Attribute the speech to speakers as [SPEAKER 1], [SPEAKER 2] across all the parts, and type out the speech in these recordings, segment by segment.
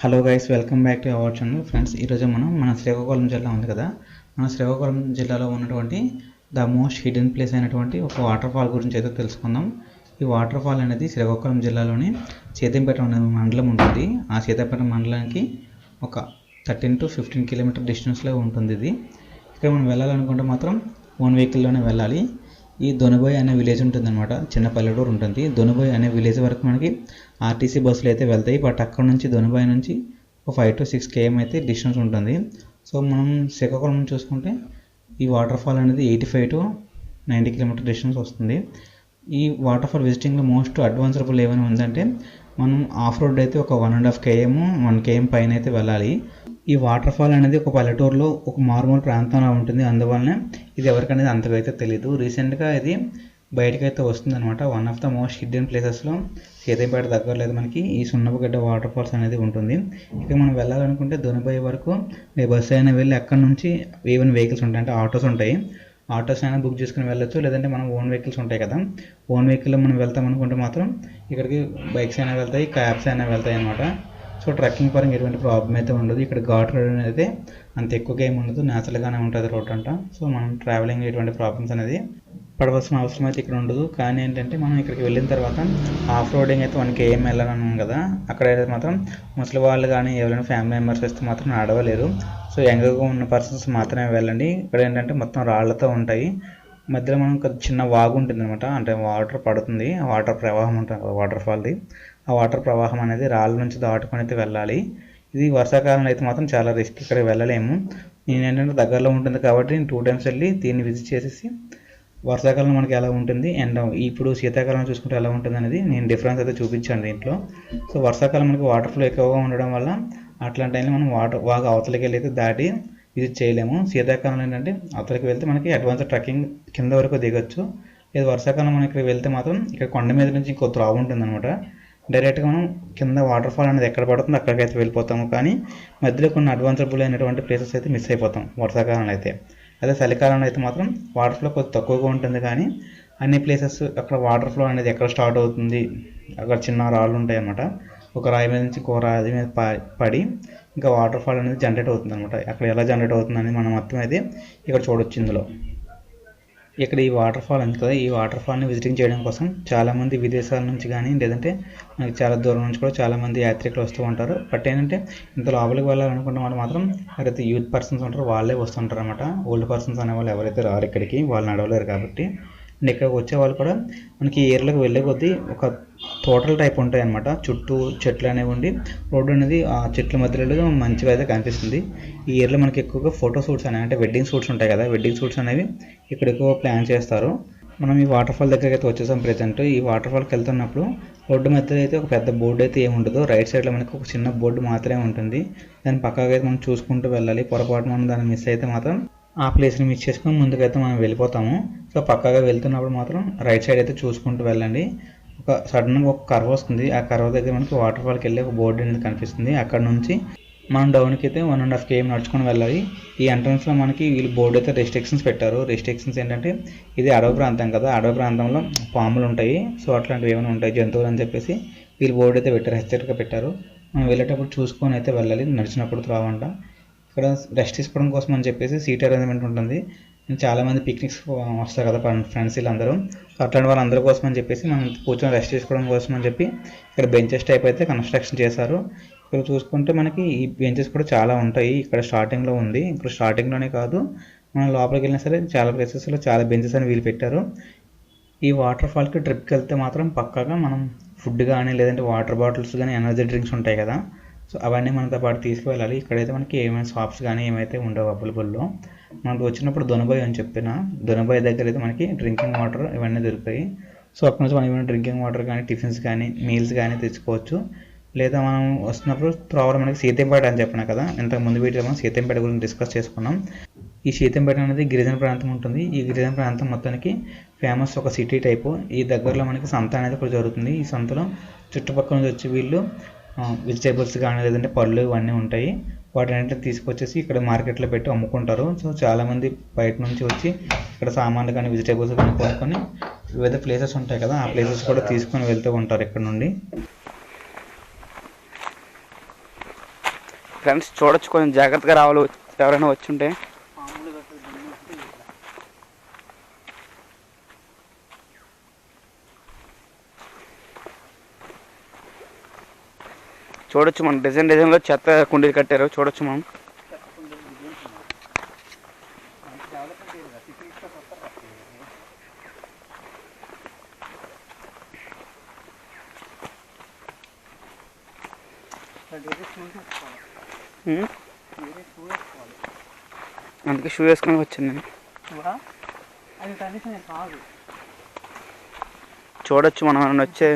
[SPEAKER 1] Hello guys, welcome back to our channel. Friends, ఈరోజు మన శ్రీకాకుళం జిల్లా ఉంది కదా, మన శ్రీకాకుళం జిల్లాలో ఉన్నటువంటి ద మోస్ట్ హిడెన్ ప్లేస్ అయినటువంటి ఒక వాటర్ ఫాల్ గురించి అయితే తెలుసుకుందాం. ఈ వాటర్ ఫాల్ అనేది శ్రీకాకుళం జిల్లాలోని సీతంపేట అనే మండలం ఉంటుంది. ఆ సీతంపేట మండలానికి ఒక 13 to 15 కిలోమీటర్ డిస్టెన్స్లో ఉంటుంది. ఇది ఇక్కడ మనం వెళ్ళాలనుకుంటే మాత్రం ఓన్ వెహికల్లోనే వెళ్ళాలి. ఈ దొనబోయ్ అనే విలేజ్ ఉంటుందన్నమాట, చిన్న పల్లెటూరు ఉంటుంది. దొనబోయ్ అనే విలేజ్ వరకు మనకి ఆర్టీసీ బస్సులు అయితే వెళ్తాయి. బట్ అక్కడ నుంచి దొనబోయ్ నుంచి ఒక 5 to 6 km అయితే డిస్టెన్స్ ఉంటుంది. సో మనం శ్రీకాకుళం చూసుకుంటే ఈ వాటర్ ఫాల్ అనేది 85 to 90 కిలోమీటర్ డిస్టెన్స్ వస్తుంది. ఈ వాటర్ ఫాల్ విజిటింగ్లో మోస్ట్ అడ్వాన్సబుల్ ఏమైనా ఉందంటే మనం ఆఫ్ రోడ్ అయితే ఒక 1.5 km 1 km పైన అయితే వెళ్ళాలి. ఈ వాటర్ ఫాల్ అనేది ఒక పల్లెటూరులో ఒక మారుమూల ప్రాంతంలో ఉంటుంది. అందువల్లనే ఇది ఎవరికనేది అంతగా అయితే తెలియదు. రీసెంట్గా ఇది బయటకైతే వస్తుంది అనమాట. One of the most hidden ప్లేసెస్లో సీతంపేట దగ్గరలో మనకి ఈ సున్నపగడ్డ వాటర్ ఫాల్స్ అనేది ఉంటుంది. ఇక మనం వెళ్ళాలనుకుంటే దొనబోయ్ వరకు బస్సు అయినా వెళ్ళి అక్కడ నుంచి ఈవెన్ వెహికల్స్ ఉంటాయి, అంటే ఆటోస్ ఉంటాయి. ఆటోస్ అయినా బుక్ చేసుకుని వెళ్ళొచ్చు, లేదంటే మనం ఓన్ వెహికల్స్ ఉంటాయి కదా, ఓన్ వెహికల్లో మనం వెళ్తాం అనుకుంటే మాత్రం ఇక్కడికి బైక్స్ అయినా వెళ్తాయి, క్యాబ్స్ అయినా వెళ్తాయి అనమాట. సో ట్రెక్కింగ్ పరంగా ఎటువంటి ప్రాబ్లం అయితే ఉండదు. ఇక్కడ ఘాట్ రోడ్ అనేది అంత ఎక్కువగా ఏమి ఉండదు, న్యాచురల్గానే ఉంటుంది రోడ్ అంట. సో మనం ట్రావెలింగ్ ఎటువంటి ప్రాబ్లమ్స్ అనేది పడవలసిన అవసరం అయితే ఇక్కడ ఉండదు. కానీ ఏంటంటే మనం ఇక్కడికి వెళ్ళిన తర్వాత ఆఫ్ రోడింగ్ అయితే 1 km వెళ్ళాలన్నాం కదా, అక్కడ అయితే మాత్రం ముసలి వాళ్ళు కానీ ఎవరైనా ఫ్యామిలీ మెంబర్స్ వస్తే మాత్రం నడవలేరు. సో యంగ్గా ఉన్న పర్సన్స్ మాత్రమే వెళ్ళండి. ఇక్కడ ఏంటంటే మొత్తం రాళ్లతో ఉంటాయి. మధ్యలో మనం ఒక చిన్న వాగు ఉంటుంది అనమాట, అంటే వాటర్ పడుతుంది, వాటర్ ప్రవాహం ఉంటుంది కదా వాటర్ ఫాల్ది. ఆ వాటర్ ప్రవాహం అనేది రాళ్ళ నుంచి దాటుకొని అయితే వెళ్ళాలి. ఇది వర్షాకాలంలో అయితే మాత్రం చాలా రిస్క్, ఇక్కడ వెళ్ళలేము. నేను ఏంటంటే దగ్గరలో ఉంటుంది కాబట్టి నేను 2 times వెళ్ళి దీన్ని విజిట్ చేసేసి వర్షాకాలం మనకి ఎలా ఉంటుంది అండ్ ఇప్పుడు శీతాకాలం చూసుకుంటే ఎలా ఉంటుంది అనేది నేను డిఫరెన్స్ అయితే చూపించాను దీంట్లో. సో వర్షాకాలం మనకి వాటర్ ఫ్లో ఎక్కువగా ఉండడం వల్ల అట్లాంటి టైంలో మనం వాగు అవతలకి వెళ్ళి అయితే దాటి విజిట్ చేయలేము. శీతాకాలం ఏంటంటే అవతలకి వెళ్తే మనకి అడ్వాన్స్ ట్రెక్కింగ్ కింద వరకు దిగొచ్చు. లేదు వర్షాకాలం మనం ఇక్కడ వెళ్తే మాత్రం ఇక్కడ కొండ మీద నుంచి ఇంకో త్రావు ఉంటుంది అనమాట. డైరెక్ట్గా మనం కింద వాటర్ ఫాల్ అనేది ఎక్కడ పడుతుందో అక్కడికైతే వెళ్ళిపోతాము. కానీ మధ్యలో కొన్ని అడ్వాన్సబుల్ అయినటువంటి ప్లేసెస్ అయితే మిస్ అయిపోతాం వర్షాకాలంలో అయితే. అదే చలికాలంలో అయితే మాత్రం వాటర్ ఫ్లో కొద్దిగా తక్కువగా ఉంటుంది, కానీ అన్ని ప్లేసెస్ అక్కడ వాటర్ ఫ్లో అనేది ఎక్కడ స్టార్ట్ అవుతుంది, అక్కడ చిన్న రాళ్ళు ఉంటాయి అన్నమాట. ఒక రాయి మీద నుంచి ఇంకో రాయి మీద పడి ఇంకా వాటర్ ఫాల్ అనేది జనరేట్ అవుతుంది అనమాట. అక్కడ ఎలా జనరేట్ అవుతుంది అనేది మనం మొత్తం అయితే ఇక్కడ చూడొచ్చు ఇందులో. ఇక్కడ ఈ వాటర్ ఫాల్ ఉంది కదా, ఈ వాటర్ ఫాల్ని విజిటింగ్ చేయడం కోసం చాలామంది విదేశాల నుంచి కానీ లేదంటే మనకి చాలా దూరం నుంచి కూడా చాలామంది యాత్రికులు వస్తూ ఉంటారు. బట్ ఏంటంటే ఇంత లోపలికి వెళ్ళాలనుకున్న వాళ్ళు మాత్రం ఎవరైతే యూత్ పర్సన్స్ ఉంటారో వాళ్ళే వస్తుంటారు అనమాట. ఓల్డ్ పర్సన్స్ అనే వాళ్ళు ఎవరైతే రారు ఇక్కడికి, వాళ్ళు నడవలేరు కాబట్టి. అండ్ ఇక్కడికి వచ్చే వాళ్ళు కూడా మనకి ఏర్లకు వెళ్ళే కొద్దీ ఒక తోటల టైప్ ఉంటాయి అనమాట. చుట్టూ చెట్లు అనేవి ఉండి రోడ్డు అనేది ఆ చెట్ల మధ్యలో మంచిగా అయితే కనిపిస్తుంది. ఈ ఏర్లో మనకి ఎక్కువగా ఫోటో షూట్స్ అనేవి, అంటే వెడ్డింగ్ షూట్స్ ఉంటాయి కదా, వెడ్డింగ్ షూట్స్ అనేవి ఇక్కడ ఎక్కువ ప్లాన్ చేస్తారు. మనం ఈ వాటర్ ఫాల్ దగ్గరికి అయితే వచ్చేసాం ప్రెజెంట్. ఈ వాటర్ ఫాల్కి వెళ్తున్నప్పుడు రోడ్డు మధ్యలో అయితే ఒక పెద్ద బోర్డు అయితే ఏమి ఉండదు. రైట్ సైడ్లో మనకి ఒక చిన్న బోర్డు మాత్రమే ఉంటుంది. దాని పక్కగా అయితే మనం చూసుకుంటూ వెళ్ళాలి. పొరపాటు మనం దాన్ని మిస్ అయితే మాత్రం ఆ ప్లేస్ని మిస్ చేసుకొని ముందుకైతే మనం వెళ్ళిపోతాము. సో పక్కగా వెళ్తున్నప్పుడు మాత్రం రైట్ సైడ్ అయితే చూసుకుంటూ వెళ్ళండి. ఒక సడన్గా ఒక కర్వ్ వస్తుంది, ఆ కర్వ్ దగ్గర మనకి వాటర్ ఫాల్కి వెళ్ళి ఒక బోర్డు అనేది కనిపిస్తుంది. అక్కడ నుంచి మనం డౌన్కి అయితే 1.5 km నడుచుకొని వెళ్ళాలి. ఈ ఎంట్రన్స్లో మనకి వీళ్ళు బోర్డు అయితే రెస్ట్రిక్షన్స్ పెట్టారు. రెస్ట్రిక్షన్స్ ఏంటంటే ఇది అడవి ప్రాంతం కదా, అడవి ప్రాంతంలో పాములు ఉంటాయి, సో అట్లాంటివి ఏమైనా ఉంటాయి జంతువులు అని చెప్పేసి వీళ్ళు బోర్డు అయితే పెట్టారు, హెచ్చరిక పెట్టారు. మనం వెళ్ళేటప్పుడు చూసుకొని అయితే వెళ్ళాలి, నడిచినప్పుడు త్రావంట. ఇక్కడ రెస్ట్ తీసుకోవడం కోసం అని చెప్పేసి సీట్ అరేంజ్మెంట్ ఉంటుంది. చాలామంది పిక్నిక్స్ వస్తారు కదా ఫ్రెండ్స్ వీళ్ళందరూ, అట్లాంటి వాళ్ళందరి కోసం అని చెప్పేసి మనం కూర్చొని రెస్ట్ తీసుకోవడం కోసం అని చెప్పి ఇక్కడ బెంచెస్ టైప్ అయితే కన్స్ట్రక్షన్ చేశారు. ఇక్కడ చూసుకుంటే మనకి ఈ బెంచెస్ కూడా చాలా ఉంటాయి. ఇక్కడ స్టార్టింగ్లో ఉంది, ఇప్పుడు స్టార్టింగ్లోనే కాదు మనం లోపలికి వెళ్ళినా సరే చాలా ప్లేసెస్లో చాలా బెంచెస్ అని వీళ్ళు పెట్టారు. ఈ వాటర్ ఫాల్కి ట్రిప్కి వెళ్తే మాత్రం పక్కాగా మనం ఫుడ్ కానీ లేదంటే వాటర్ బాటిల్స్ కానీ ఎనర్జీ డ్రింక్స్ ఉంటాయి కదా, సో అవన్నీ మనతో పాటు తీసుకువెళ్ళాలి. ఇక్కడైతే మనకి ఏమైనా షాప్స్ కానీ ఏమైతే ఉండవు అవైలబుల్లో. మనకు వచ్చినప్పుడు దొనబోయ్ అని చెప్పిన దొనబోయ్ దగ్గర అయితే మనకి డ్రింకింగ్ వాటర్ ఇవన్నీ దొరుకుతాయి. సో అక్కడ నుంచి మనం ఏమైనా డ్రింకింగ్ వాటర్ కానీ టిఫిన్స్ కానీ మీల్స్ కానీ తెచ్చుకోవచ్చు. లేదా మనం వస్తున్నప్పుడు త్రోవలో మనకి సీతంపేట అని చెప్పినా కదా, ఇంతకు ముందు వీడియో మనం సీతంపేట గురించి డిస్కస్ చేసుకున్నాం. ఈ సీతంపేట అనేది గిరిజన ప్రాంతం ఉంటుంది. ఈ గిరిజన ప్రాంతం మొత్తానికి ఫేమస్ ఒక సిటీ టైపు. ఈ దగ్గరలో మనకి సంత అనేది కూడా జరుగుతుంది. ఈ సంతలో చుట్టుపక్కల నుంచి వచ్చి వీళ్ళు వెజిటేబుల్స్ కానీ లేదంటే పళ్ళు ఇవన్నీ ఉంటాయి. వాటిని తీసుకొచ్చేసి ఇక్కడ మార్కెట్లో పెట్టి అమ్ముకుంటారు. సో చాలామంది బయట నుంచి వచ్చి ఇక్కడ సామాన్లు కానీ వెజిటేబుల్స్ కానీ కొనుక్కొని వివిధ ప్లేసెస్ ఉంటాయి కదా, ఆ ప్లేసెస్ కూడా తీసుకొని వెళ్తూ ఉంటారు ఇక్కడ నుండి.
[SPEAKER 2] ఫ్రెండ్స్ చూడొచ్చు, కొంచెం జాగ్రత్తగా రావాలి ఎవరైనా వచ్చుంటే. చూడొచ్చు మనం డిజైన్లో చెత్త కుండీలు కట్టారు, చూడొచ్చు మనం. అందుకే షూ వేసుకొని వచ్చాను నేను. చూడొచ్చు మనం వచ్చే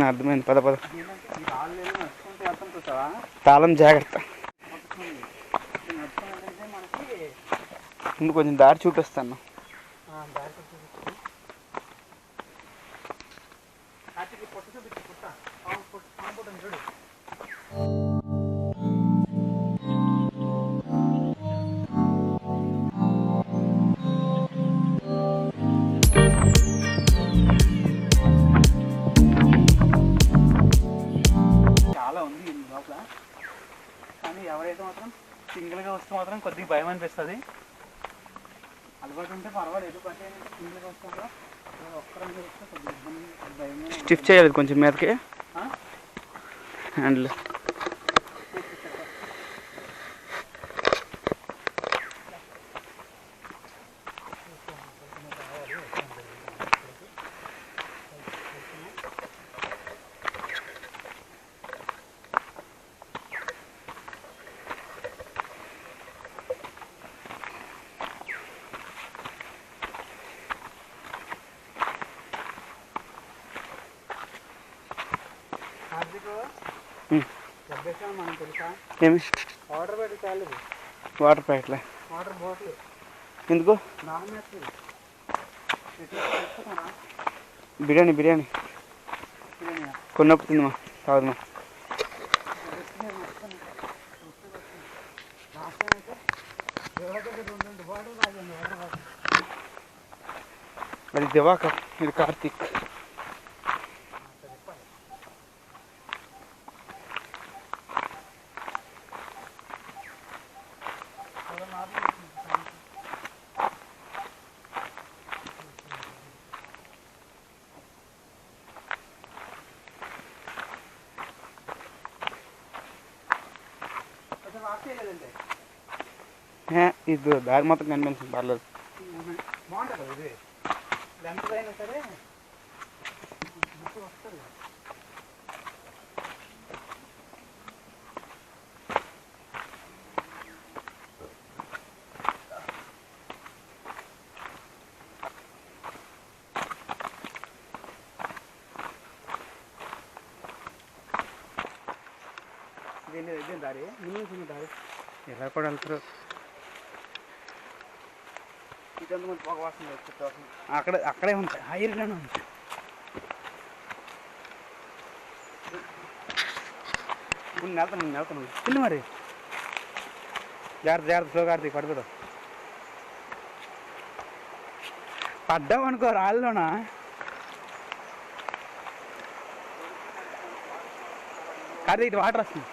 [SPEAKER 2] అర్థమైంది. పద పద, తాళం జాగ్రత్త. ముందు కొంచెం దారి చూపిస్తాను. కానీ ఎవరైతే మాత్రం సింగిల్గా వస్తే మాత్రం కొద్దిగా భయం అనిపిస్తుంది. అలవాటు ఉంటే పర్వాలేదు, బట్ సింగిల్గా వస్తే ఒక్కరంగా వస్తే కొద్దిగా ఇబ్బంది, భయం. స్టిఫ్ చేయాలి కొంచెం మీదకి హ్యాండిల్. ఏమి వాటర్ ప్యాకెట్లే ఎందుకు? బిర్యానీ కొన్నప్పుడు తిందమ్మా, తాగుదమ్మా. అది దివాకర్, ఇది కార్తీక్. ఇది దారి మొత్తం కనిపించింది, పర్లేదు. బాగుంటుంది ఇది, లెంత్ అయినా సరే వస్తుంది. ఇదే దారి, ముందు దారి ఎలా కూడా వెళ్తారు. ఇదంతా కొంచెం పొగ వాసన అక్కడే ఉంటాయి, ఆ ఏరియాలోనే ఉంటాయి. ముందు వెళ్తాను పిల్లి మరి, జాగ్రత్త స్లోగా ఆడుతుంది, పడిపోతావు. పడ్డావు అనుకో రాళ్ళలోనా. కాదు ఇటు వాటర్ వస్తుంది.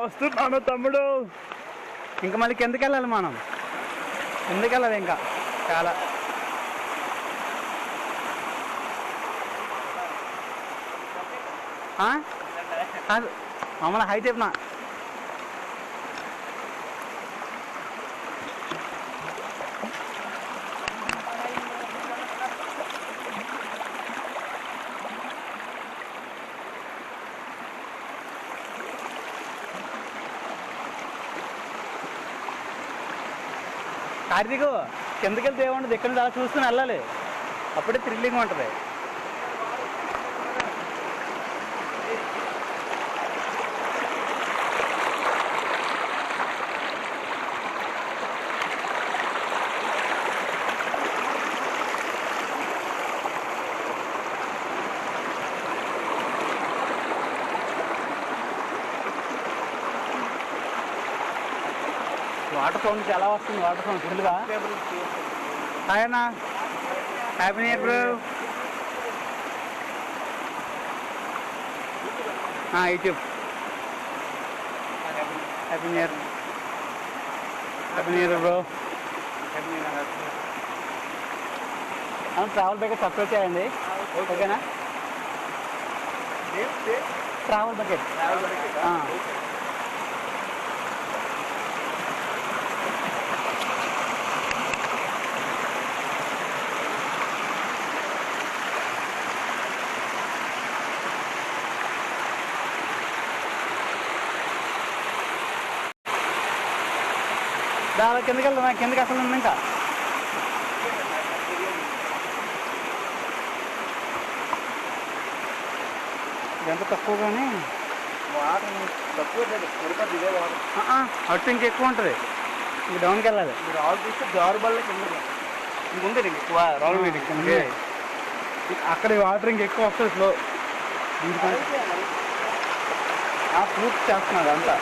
[SPEAKER 2] వస్తున్నాను తమ్ముడు. ఇంకా మళ్ళీ కిందకి వెళ్ళాలి మనం, కిందకి వెళ్ళాలి ఇంకా చాలా. కాదు మమ్మల్ని హై చెప్పిన కార్తీక్ కిందకి వెళ్తే ఏముంటుంది, ఇక్కడ నుంచి అలా చూసుకుని వెళ్ళాలి, అప్పుడే థ్రిల్లింగ్ ఉంటుంది. వాటర్ సౌండ్ చాలా వస్తుంది, వాటర్ సౌండ్ ఫుల్గా. హాయ్ అన్న, happy new year bro. YouTube happy new year, happy new year bro. Travel bucket separate చేయండి, ఓకేనా? ట్రావెల్ బకెట్ దాని కిందకి వెళ్దాం, కిందకి అసలు ఉంది ఇంకా. ఎంత తక్కువగానే వాటర్ తక్కువ, అటు ఇంక ఎక్కువ ఉంటుంది, ఇంక డౌన్కి వెళ్ళాలి. రాళ్ళు చూస్తే జారు బల్ల కింద ఇంకుంది ఎక్కువ రాళ్ళు మీద కిందకి. అక్కడ వాటర్ ఇంక ఎక్కువ వస్తుంది ఫ్లో. ఫ్రూట్స్ చేస్తున్నారు అంతా.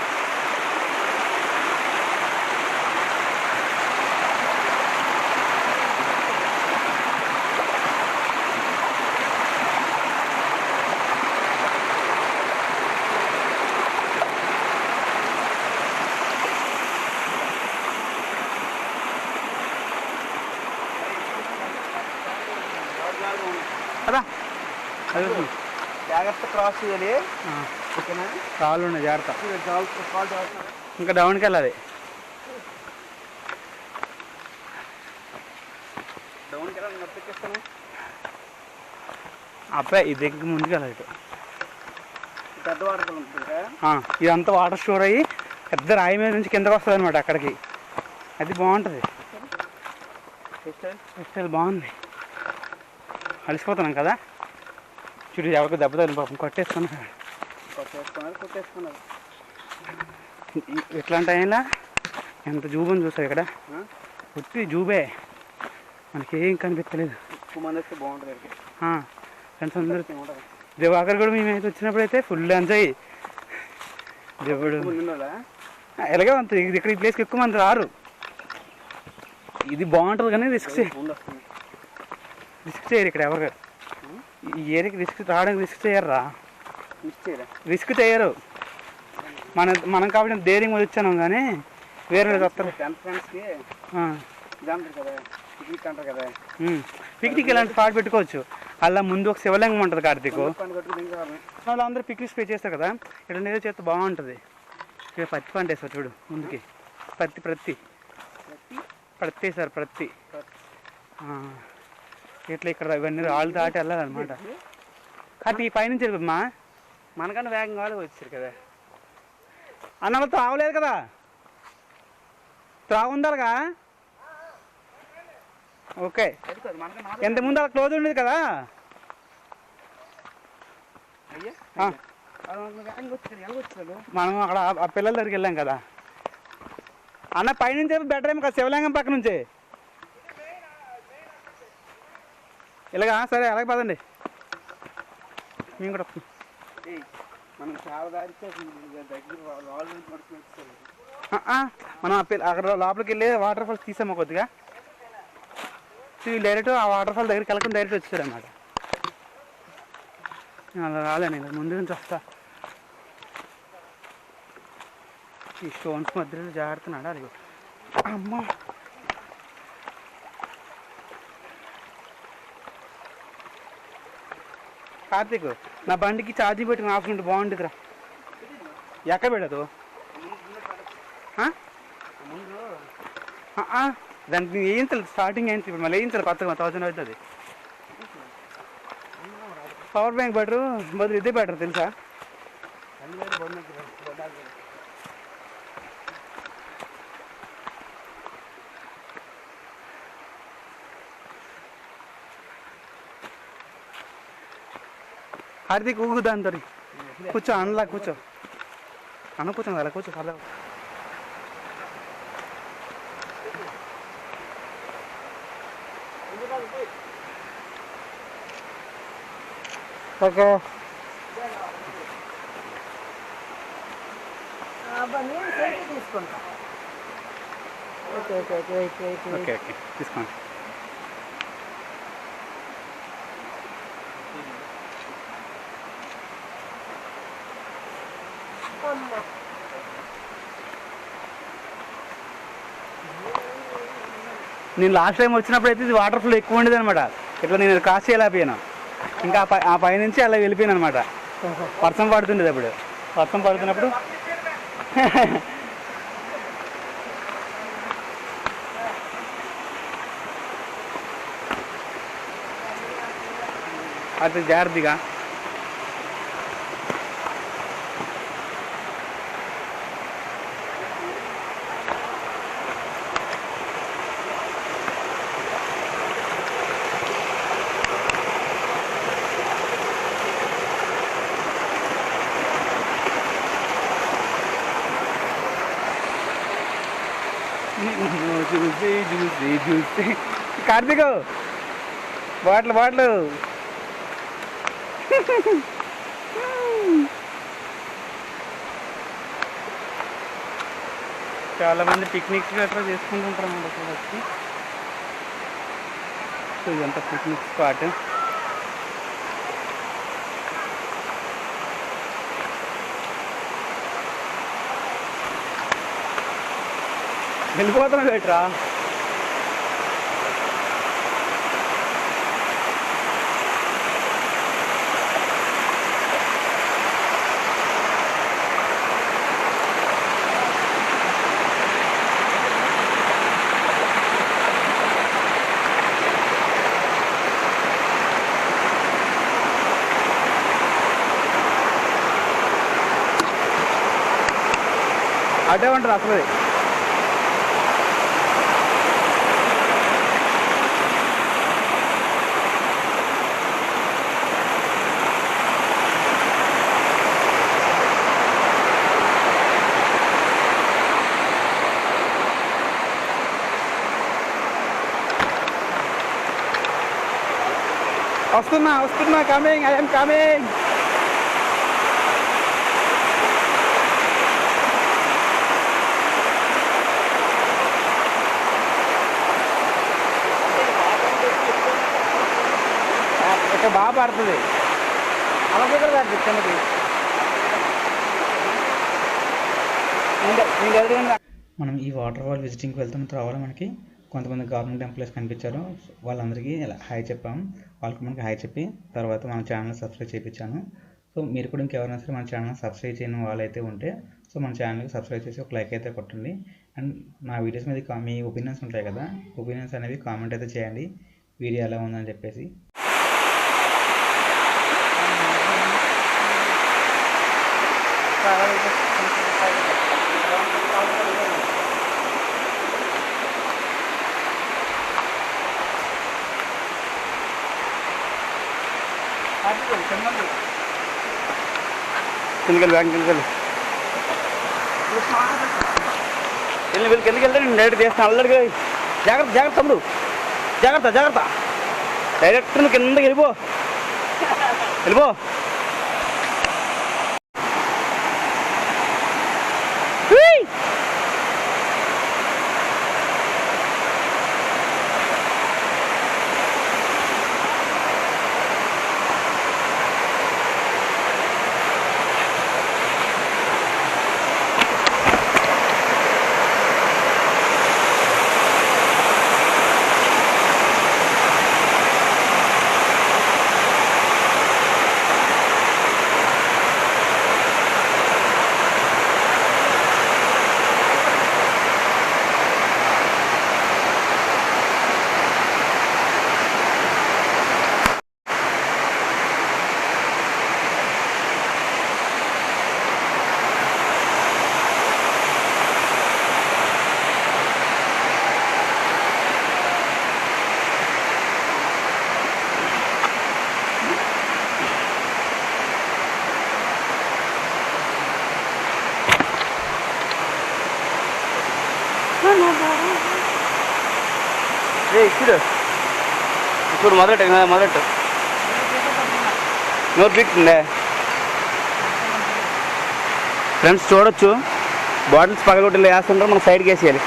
[SPEAKER 2] కదా జాగ్రత్త క్రాస్ చేయాలి, ఓకేనా? కాళ్ళు ఉన్నాయి, జాగ్రత్త. ఇంకా డౌన్కి వెళ్ళాలి, డౌన్కి వెళ్ళాలి. నొప్పిస్తాను అబ్బాయి, ఇది ఇంక ముందుకు వెళ్ళాలి. పెద్ద వాటర్ ఉంటుంది, ఇదంతా వాటర్ స్టోర్ అయ్యి పెద్ద రాయి మీద నుంచి కిందకు వస్తుంది అనమాట అక్కడికి. అది బాగుంటుంది, స్టైల్ బాగుంది. అలసిపోతున్నాం కదా, చుట్టూ ఎవరికి దెబ్బ తగిలి పాపం కొట్టేసుకున్నారు. ఇట్లాంటి టైంలో ఎంత జూబని చూసావు ఇక్కడ, ఉత్తి జూబే, మనకి ఏం కనిపించలేదు. బాగుంటుంది ఫ్రెండ్స్ అందరూ. దివాకర్ కూడా మేమైతే వచ్చినప్పుడు అయితే ఫుల్ ఎంజాయ్. దేవుడు ఎలాగే అంత ఇక్కడ ఈ ప్లేస్కి ఎక్కువ మంది రారు. ఇది బాగుంటుంది కానీ రిస్క్ చేయరు ఇక్కడ ఎవరు. ఈ ఏరియాకి రావడానికి రిస్క్ చేయర్రా, రిస్క్ చేయరు. మనం కాబట్టి ధైర్యం వచ్చాను కానీ వేరే వస్తారు. పిక్నిక్ ఇలాంటి స్పాట్ పెట్టుకోవచ్చు. అలా ముందు ఒక శివలింగం ఉంటుంది కార్తీక్, వాళ్ళందరూ పిక్నిక్ స్టే చేస్తారు కదా, ఇక్కడ ఏదో చేస్తే బాగుంటుంది. ఇక్కడ పత్తి పంటేస్తారు చూడు ముందుకి, ప్రతి సార్ ప్రతి ఇట్లా ఇక్కడ ఇవన్నీ రాళ్ళు దాటి వెళ్ళాలన్నమాట. కాబట్టి ఈ పైనుంచి వెళ్ళమ్మా, మనకన్నా వేగంగా వాళ్ళు వచ్చారు కదా. అన్న త్రావలేదు కదా, త్రావు ఉందాలుగా. ఓకే, ఎంతముందు అలా క్లోజ్ ఉండేది కదా. మనం అక్కడ ఆ పిల్లల దగ్గరికి వెళ్ళాం కదా అన్న. పైనుంచి బెటర్ ఏమో కదా, శివలింగం పక్క నుంచి ఇలాగా. సరే అలాగే పదండి, మేము కూడా మనం అక్కడ లోపలికి వెళ్ళి వాటర్ ఫాల్స్ తీసాము కొద్దిగా. డైరెక్ట్ ఆ వాటర్ ఫాల్ దగ్గరికి వెళ్ళకుండా డైరెక్ట్ వచ్చారు అన్నమాట. అలా రాలే, నేను ముందు నుంచి వస్తా. ఈ స్టోన్స్ మధ్యలో జాగ్రత్త నడాలి. అమ్మా కార్తీక్, నా బండికి ఛార్జింగ్ పెట్టుకుని ఆఫ్ ఉంటే బాగుంటుందిరా. ఎక్కడ పెట్టదు దానికి ఏం తెలుసు, స్టార్టింగ్ ఏంటి ఇప్పుడు మళ్ళీ ఏం తెలుసు, కొత్తగా 1000 అవుతుంది. పవర్ బ్యాంక్ బెటరు బదులు ఇదే బెటర్ తెలుసా. హార్దిక్ ఊగు దాంతో కూర్చో అన్నలా కూర్చో అన్న కూర్చో అలా కూర్చో సరదా ఓకే
[SPEAKER 3] తీసుకుంటా. Okay okay okay okay okay
[SPEAKER 2] okay okay తీసుకోండి. నేను లాస్ట్ టైం వచ్చినప్పుడు అయితే ఇది వాటర్ ఫ్లో ఎక్కువ ఉండేది అనమాట. ఇట్లా నేను క్రాస్ చేయలేకపోయాను. ఇంకా ఆ పైనుంచి అలా వెళ్ళిపోయాను అనమాట. వర్షం పడుతుండేది అప్పుడు. వర్షం పడుతున్నప్పుడు అది జాగ్రత్తగా చూసి కార్తీక్ బాటిల్ చాలా మంది పిక్నిక్స్ గట్రా చేసుకుంటుంటారు అన్నమాట. వచ్చి సో ఇదంతా పిక్నిక్ స్పాట్. వెళ్ళిపోతున్నాం బెట్రా. అడ్డే ఉంటుంది అసలు. వస్తున్నా కమింగ్, ఐఎమ్ కమింగ్. ఇక్కడ బాగా పడుతుంది. అలా దగ్గర పడుతుంది కిందకి.
[SPEAKER 1] మనం ఈ వాటర్ ఫాల్ విజిటింగ్కి వెళ్తున్న తర్వాత మనకి కొంతమంది గవర్నమెంట్ ఎంప్లాయీస్ కనిపించారు. వాళ్ళందరికీ హాయ్ చెప్పాము. వాళ్ళకి మనకి హాయ్ చెప్పి తర్వాత మన ఛానల్ సబ్స్క్రైబ్ చేయించాను. సో మీరు కూడా ఇంకెవరైనా సరే మన ఛానల్ సబ్స్క్రైబ్ చేయని వాళ్ళైతే ఉంటే సో మన ఛానల్కి సబ్స్క్రైబ్ చేసి ఒక లైక్ అయితే కొట్టండి. అండ్ నా వీడియోస్ మీద మీ ఒపీనియన్స్ ఉంటాయి కదా, ఒపీనియన్స్ అనేవి కామెంట్ అయితే చేయండి, వీడియో ఎలా ఉందని చెప్పేసి.
[SPEAKER 2] కిందకెళ్ళి బ్యాంక్ కిందకెళ్ళి కిందకి వెళ్తే నేను డైరెక్ట్ చేస్తాను. అల్లడిగా జాగ్రత్త జాగ్రత్త తమ్ముడు, జాగ్రత్త జాగ్రత్త. డైరెక్ట్ నువ్వు కిందకి వెళ్ళిపో. చూడు చూడు మొదలెట్టు నోట్ పీక్తుందే ఫ్రెండ్స్ చూడొచ్చు. బాటిల్స్ పగలగొట్టి వేస్తుంటారు, మనం సైడ్కి వేసేయాలి.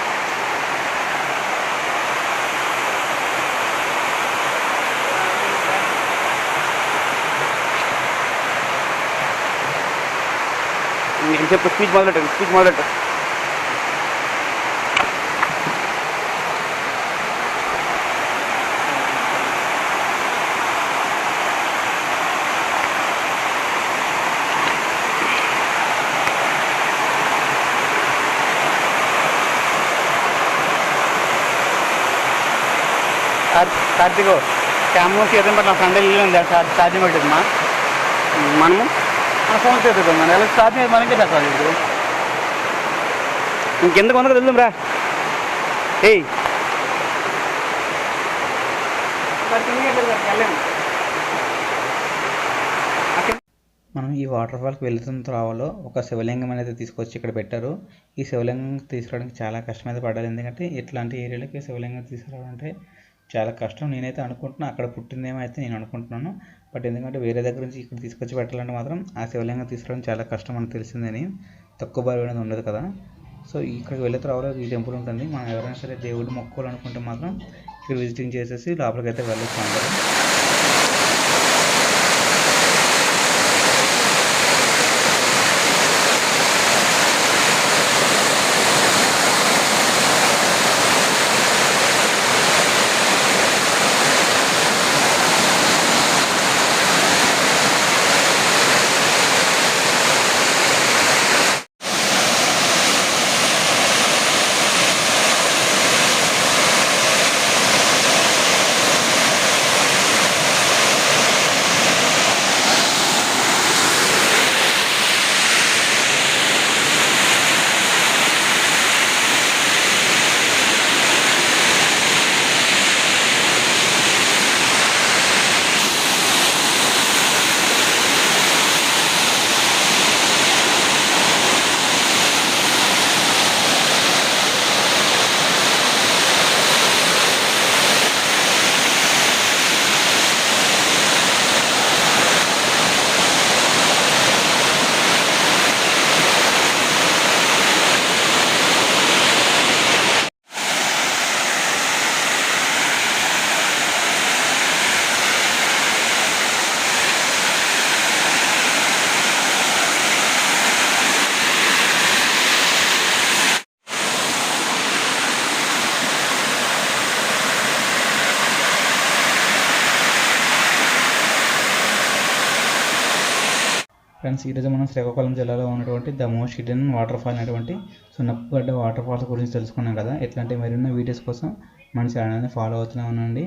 [SPEAKER 2] నేను చెప్పు స్పీచ్ మొదలెట్టు. కార్తీక్ క్యామ్లో చేద్దాం బట్ నా ఫ్రెండ్ ఇల్లు ఉంది ఛార్జింగ్ పెట్టిందమ్మా. మనము మన ఫోన్ చేద్దాం, మన ఎలా ఛార్జింగ్ మనకే చేస్తాం. ఇప్పుడు ఇంకెందుకు వందకు వెళ్దాం రా. ఏయ్
[SPEAKER 1] మనం ఈ వాటర్ ఫాల్కి వెళ్తున్న త్రోవలో ఒక శివలింగం అనేది తీసుకొచ్చి ఇక్కడ పెట్టారు. ఈ శివలింగం తీసుకురావడానికి చాలా కష్టం అయితే పడాలి, ఎందుకంటే ఇట్లాంటి ఏరియాలకి శివలింగం తీసుకురావాలంటే చాలా కష్టం. నేనైతే అనుకుంటున్నా అక్కడ పుట్టిందేమో అయితే నేను అనుకుంటున్నాను. బట్ ఎందుకంటే వేరే దగ్గర నుంచి ఇక్కడ తీసుకొచ్చి పెట్టాలంటే మాత్రం ఆ శివలింగం తీసుకురావడం చాలా కష్టం అని తెలిసిందని, తక్కువ బరువు అనేది ఉండదు కదా. సో ఇక్కడికి వెళ్ళే త్రోవలో ఈ టెంపుల్ ఉంటుంది. మనం ఎవరైనా సరే దేవుడు మొక్కోవాలనుకుంటే మాత్రం ఇక్కడ విజిటింగ్ చేసేసి లోపలికి అయితే వెళ్ళొచ్చు అందరూ. ఫ్రెండ్స్ ఈరోజు మనం శ్రీకాకుళం జిల్లాలో ఉన్నటువంటి the most hidden water fall అనేటువంటి సున్నపుగడ్డ వాటర్ ఫాల్స్ గురించి తెలుసుకున్నాం కదా. ఇట్లాంటి మరిన్న వీడియోస్ కోసం మన ఛానల్ని ఫాలో అవుతూనే ఉండండి.